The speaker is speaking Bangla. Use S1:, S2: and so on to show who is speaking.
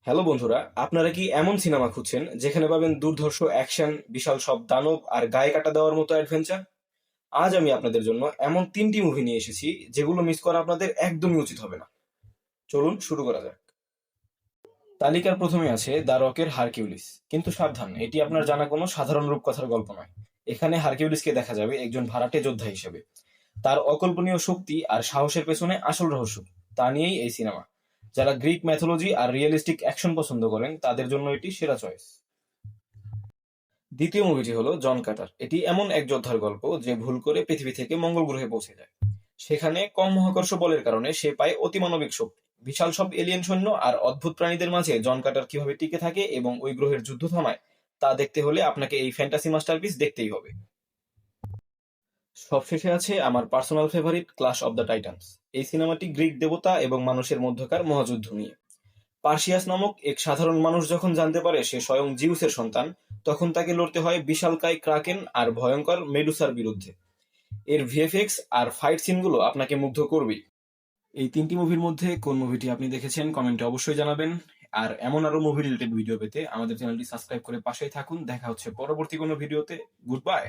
S1: হ্যালো বন্ধুরা, আপনারা কি এমন সিনেমা খুঁজছেন যেখানে পাবেন দুর্ধর্ষ অ্যাকশন, বিশাল সব দানব আর গায়ে কাটা দেওয়ার মতো অ্যাডভেঞ্চার? আজ আমি আপনাদের জন্য এমন 3টি মুভি নিয়ে এসেছি যেগুলো মিস করা আপনাদের একদমই উচিত হবে না। চলুন শুরু করা যাক। তালিকার প্রথমে আছে দ্য রকের হারকিউলিস। কিন্তু সাবধান, এটি আপনার জানা কোনো সাধারণ রূপকথার গল্প নয়। এখানে হারকিউলিসকে দেখা যাবে একজন ভাড়াটে যোদ্ধা হিসেবে। তার অকল্পনীয় শক্তি আর সাহসের পেছনে আসল রহস্য তা নিয়েই এই সিনেমা। যারা গ্রিক ম্যাথোলজি আর রিয়েলিস্টিক অ্যাকশন পছন্দ করেন তাদের জন্য এটি সেরা চয়েস। দ্বিতীয় মুভিটি হলো জন কাটার। এটি এমন এক যোদ্ধার গল্প যে ভুল করে পৃথিবী থেকে মঙ্গল গ্রহে পৌঁছে যায়। সেখানে কম মহাকর্ষ বলের কারণে সে পায় অতিমানবিক শক্তি। বিশাল সব এলিয়েন সৈন্য আর অদ্ভুত প্রাণীদের মাঝে জন কাটার কিভাবে টিকে থাকে এবং ওই গ্রহের যুদ্ধ থামায় তা দেখতে হলে আপনাকে এই ফ্যান্টাসি মাস্টারপিস দেখতেই হবে। সবশেষে আছে আমার personal favourite clash of the titans. এই সিনেমাটি গ্রিক দেবতা এবং মানুষের মধ্যকার মহাযুদ্ধ নিয়ে। পার্সিয়াস নামক এক সাধারণ মানুষ যখন জানতে পারে সে স্বয়ং জিউসের সন্তান, তখন তাকে লড়তে হয় বিশালকায় ক্রাকেন আর ভয়ঙ্কর মেডুসার বিরুদ্ধে। এর ভিএফএক্স আর ফাইট সিনগুলো আপনাকে মুগ্ধ করবেই। এই 3টি মুভির মধ্যে কোন মুভিটি আপনি দেখেছেন কমেন্টে অবশ্যই জানাবেন। আর এমন আরো মুভি রিলেটেড ভিডিও পেতে আমাদের চ্যানেলটি সাবস্ক্রাইব করে পাশেই থাকুন। দেখা হচ্ছে পরবর্তী কোনো ভিডিওতে। Good bye.